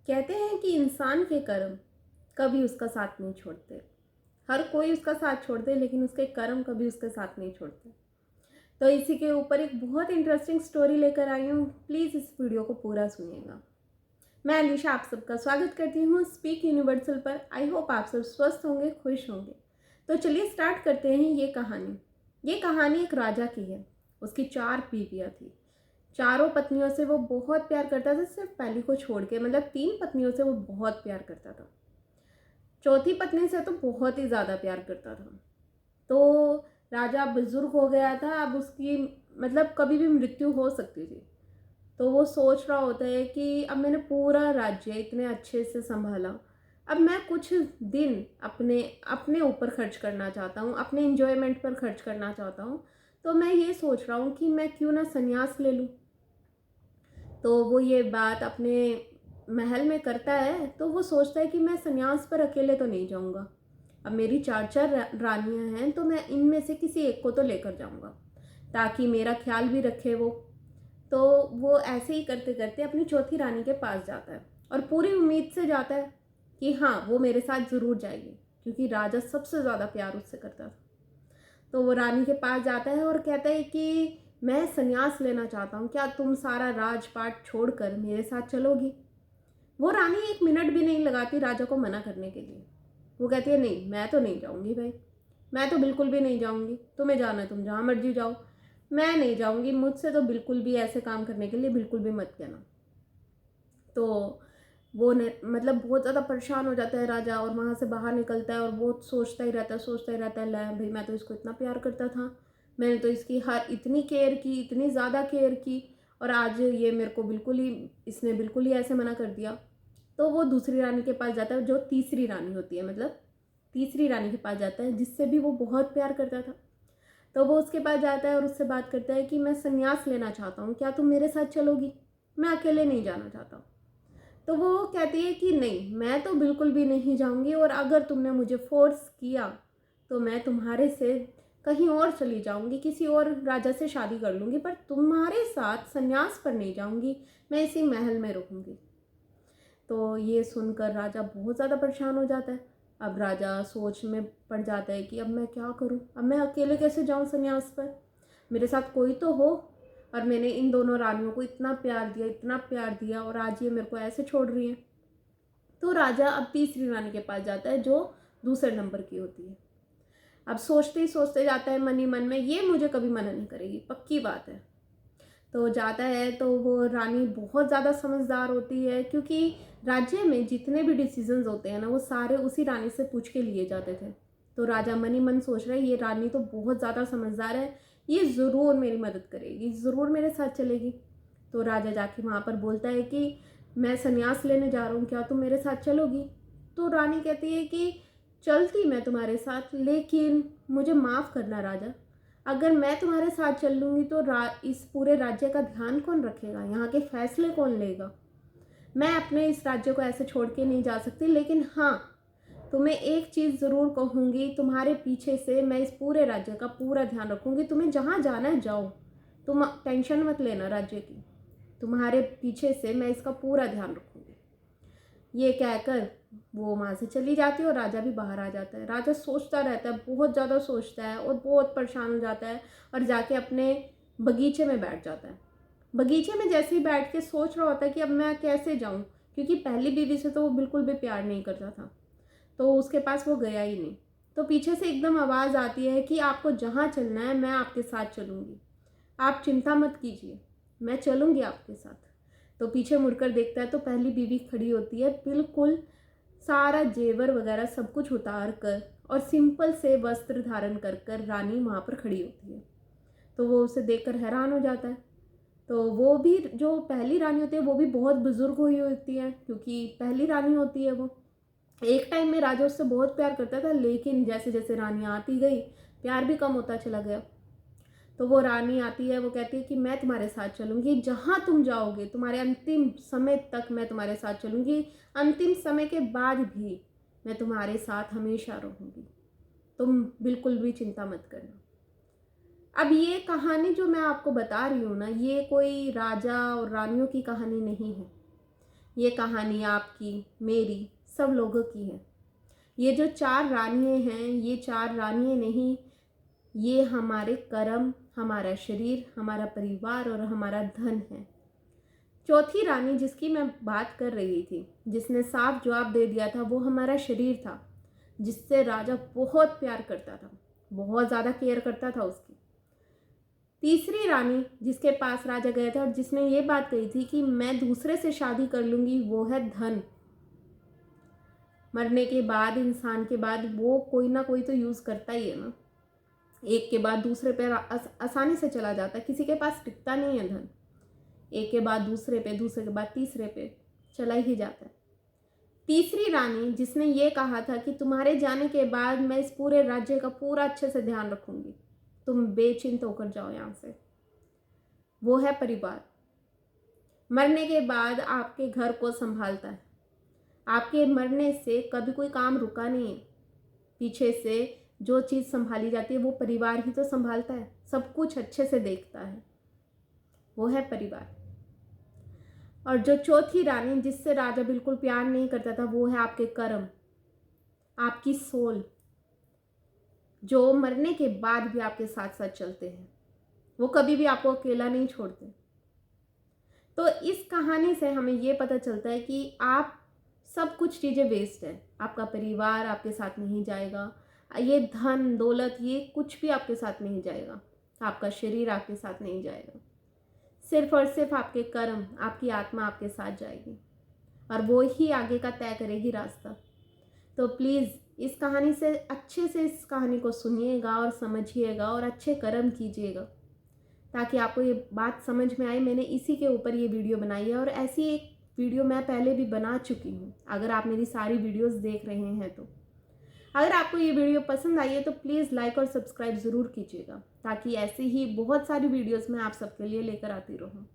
कहते हैं कि इंसान के कर्म कभी उसका साथ नहीं छोड़ते। हर कोई उसका साथ छोड़ दे लेकिन उसके कर्म कभी उसके साथ नहीं छोड़ते। तो इसी के ऊपर एक बहुत इंटरेस्टिंग स्टोरी लेकर आई हूँ। प्लीज़ इस वीडियो को पूरा सुनिएगा। मैं अलीशा आप सबका स्वागत करती हूँ स्पीक यूनिवर्सल पर। आई होप आप सब स्वस्थ होंगे, खुश होंगे। तो चलिए स्टार्ट करते हैं ये कहानी एक राजा की है। उसकी 4 बीवियाँ थी। चारों पत्नियों से वो बहुत प्यार करता था, सिर्फ पहली को छोड़ के। मतलब 3 पत्नियों से वो बहुत प्यार करता था, चौथी पत्नी से तो बहुत ही ज़्यादा प्यार करता था। तो राजा बुजुर्ग हो गया था, अब उसकी मतलब कभी भी मृत्यु हो सकती थी। तो वो सोच रहा होता है कि अब मैंने पूरा राज्य इतने अच्छे से संभाला, अब मैं कुछ दिन अपने अपने ऊपर खर्च करना चाहता हूँ, अपने इंजॉयमेंट पर खर्च करना चाहता हूँ। तो मैं ये सोच रहा हूँ कि मैं क्यों ना संन्यास ले लूँ। तो वो ये बात अपने महल में करता है। तो वो सोचता है कि मैं संन्यास पर अकेले तो नहीं जाऊंगा। अब मेरी 4 रानियां हैं, तो मैं इनमें से किसी एक को तो लेकर जाऊंगा ताकि मेरा ख्याल भी रखे वो। तो वो ऐसे ही करते करते अपनी चौथी रानी के पास जाता है और पूरी उम्मीद से जाता है कि हाँ, वो मेरे साथ ज़रूर जाएगी, क्योंकि राजा सबसे ज़्यादा प्यार उससे करता था। तो वो रानी के पास जाता है और कहता है कि मैं संन्यास लेना चाहता हूँ, क्या तुम सारा राजपाट छोड़कर मेरे साथ चलोगी। वो रानी 1 मिनट भी नहीं लगाती राजा को मना करने के लिए। वो कहती है नहीं, मैं तो नहीं जाऊँगी भाई, मैं तो बिल्कुल भी नहीं जाऊँगी। तुम्हें जाना है तुम जहाँ मर्जी जाओ, मैं नहीं जाऊँगी। मुझसे तो बिल्कुल भी ऐसे काम करने के लिए बिल्कुल भी मत कहना। तो वो ने मतलब बहुत ज़्यादा परेशान हो जाता है राजा, और वहाँ से बाहर निकलता है और बहुत सोचता ही रहता है, ला भाई मैं तो इसको इतना प्यार करता था, मैंने तो इसकी हर इतनी केयर की, इतनी ज़्यादा केयर की, और आज ये मेरे को इसने बिल्कुल ही ऐसे मना कर दिया। तो वो दूसरी रानी के पास जाता है, जो तीसरी रानी होती है, मतलब तीसरी रानी के पास जाता है, जिससे भी वो बहुत प्यार करता था। तो वो उसके पास जाता है और उससे बात करता है कि मैं संन्यास लेना चाहता हूँ, क्या तुम मेरे साथ चलोगी, मैं अकेले नहीं जाना चाहता। तो वो कहती है कि नहीं, मैं तो बिल्कुल भी नहीं जाऊंगी, और अगर तुमने मुझे फोर्स किया तो मैं तुम्हारे से कहीं और चली जाऊंगी, किसी और राजा से शादी कर लूंगी, पर तुम्हारे साथ संन्यास पर नहीं जाऊंगी, मैं इसी महल में रहूंगी। तो ये सुनकर राजा बहुत ज़्यादा परेशान हो जाता है। अब राजा सोच में पड़ जाता है कि अब मैं क्या करूं, अब मैं अकेले कैसे जाऊं संन्यास पर, मेरे साथ कोई तो हो। और मैंने इन दोनों रानियों को इतना प्यार दिया, इतना प्यार दिया, और आज ये मेरे को ऐसे छोड़ रही हैं। तो राजा अब तीसरी रानी के पास जाता है, जो दूसरे नंबर की होती है। अब सोचते ही सोचते जाता है मन ही मन में, ये मुझे कभी मना नहीं करेगी, पक्की बात है। तो जाता है तो वो रानी बहुत ज़्यादा समझदार होती है, क्योंकि राज्य में जितने भी डिसीजंस होते हैं ना, वो सारे उसी रानी से पूछ के लिए जाते थे। तो राजा मन ही मन सोच रहा है, ये रानी तो बहुत ज़्यादा समझदार है, ये ज़रूर मेरी मदद करेगी, ज़रूर मेरे साथ चलेगी। तो राजा जाके वहाँ पर बोलता है कि मैं संन्यास लेने जा रहा हूँ, क्या तुम मेरे साथ चलोगी। तो रानी कहती है कि चलती मैं तुम्हारे साथ, लेकिन मुझे माफ़ करना राजा, अगर मैं तुम्हारे साथ चल लूँगी तो इस पूरे राज्य का ध्यान कौन रखेगा, यहाँ के फैसले कौन लेगा। मैं अपने इस राज्य को ऐसे छोड़ के नहीं जा सकती, लेकिन हाँ, तुम्हें एक चीज़ ज़रूर कहूँगी, तुम्हारे पीछे से मैं इस पूरे राज्य का पूरा ध्यान रखूँगी, तुम्हें जहाँ जाना है जाओ, तुम टेंशन मत लेना राज्य की, तुम्हारे पीछे से मैं इसका पूरा ध्यान रखूँगी। ये कहकर वो वहाँ से चली जाती है और राजा भी बाहर आ जाता है। राजा सोचता रहता है, बहुत ज़्यादा सोचता है और बहुत परेशान हो जाता है, और जाके अपने बगीचे में बैठ जाता है। बगीचे में जैसे ही बैठ के सोच रहा होता है कि अब मैं कैसे जाऊँ, क्योंकि पहली बीवी से तो वो बिल्कुल भी प्यार नहीं करता था, तो उसके पास वो गया ही नहीं। तो पीछे से एकदम आवाज़ आती है कि आपको जहाँ चलना है मैं आपके साथ चलूँगी, आप चिंता मत कीजिए, मैं चलूँगी आपके साथ। तो पीछे मुड़कर देखता है तो पहली बीवी खड़ी होती है, बिल्कुल सारा जेवर वगैरह सब कुछ उतार कर और सिंपल से वस्त्र धारण कर कर रानी वहाँ पर खड़ी होती है। तो वो उसे देखकर हैरान हो जाता है। तो वो भी, जो पहली रानी होती है, वो भी बहुत बुजुर्ग हुई होती है, क्योंकि पहली रानी होती है वो। एक टाइम में राजा उससे बहुत प्यार करता था, लेकिन जैसे जैसे रानी आती गई, प्यार भी कम होता चला गया। तो वो रानी आती है, वो कहती है कि मैं तुम्हारे साथ चलूँगी, जहाँ तुम जाओगे, तुम्हारे अंतिम समय तक मैं तुम्हारे साथ चलूँगी, अंतिम समय के बाद भी मैं तुम्हारे साथ हमेशा रहूँगी, तुम बिल्कुल भी चिंता मत करना। अब ये कहानी जो मैं आपको बता रही हूँ ना, ये कोई राजा और रानियों की कहानी नहीं है, ये कहानी आपकी, मेरी, सब लोगों की है। ये जो 4 रानियाँ हैं, ये 4 रानियाँ नहीं, ये हमारे कर्म, हमारा शरीर, हमारा परिवार और हमारा धन है। चौथी रानी जिसकी मैं बात कर रही थी, जिसने साफ जवाब दे दिया था, वो हमारा शरीर था, जिससे राजा बहुत प्यार करता था, बहुत ज़्यादा केयर करता था उसकी। तीसरी रानी जिसके पास राजा गया था और जिसने ये बात कही थी कि मैं दूसरे से शादी कर लूँगी, वो है धन। मरने के बाद, इंसान के बाद वो कोई ना कोई तो यूज़ करता ही है ना। एक के बाद दूसरे पे आसानी से चला जाता है, किसी के पास टिकता नहीं है धन। एक के बाद दूसरे पे, दूसरे के बाद तीसरे पे चला ही जाता है। तीसरी रानी जिसने ये कहा था कि तुम्हारे जाने के बाद मैं इस पूरे राज्य का पूरा अच्छे से ध्यान रखूंगी, तुम बेचिंत होकर जाओ यहाँ से, वो है परिवार। मरने के बाद आपके घर को संभालता है। आपके मरने से कभी कोई काम रुका नहीं है। पीछे से जो चीज़ संभाली जाती है वो परिवार ही तो संभालता है, सब कुछ अच्छे से देखता है, वो है परिवार। और जो चौथी रानी जिससे राजा बिल्कुल प्यार नहीं करता था, वो है आपके कर्म, आपकी सोल, जो मरने के बाद भी आपके साथ साथ चलते हैं। वो कभी भी आपको अकेला नहीं छोड़ते। तो इस कहानी से हमें ये पता चलता है कि आप सब कुछ चीज़ें वेस्ट है। आपका परिवार आपके साथ नहीं जाएगा, ये धन दौलत ये कुछ भी आपके साथ नहीं जाएगा, आपका शरीर आपके साथ नहीं जाएगा। सिर्फ और सिर्फ आपके कर्म, आपकी आत्मा आपके साथ जाएगी और वो ही आगे का तय करेगी रास्ता। तो प्लीज़ इस कहानी से अच्छे से इस कहानी को सुनिएगा और समझिएगा और अच्छे कर्म कीजिएगा, ताकि आपको ये बात समझ में आए। मैंने इसी के ऊपर ये वीडियो बनाई है और ऐसी एक वीडियो मैं पहले भी बना चुकी हूँ, अगर आप मेरी सारी वीडियोस देख रहे हैं तो। अगर आपको ये वीडियो पसंद आई है तो प्लीज़ लाइक और सब्सक्राइब ज़रूर कीजिएगा, ताकि ऐसे ही बहुत सारी वीडियोस मैं आप सबके लिए लेकर आती रहूँ।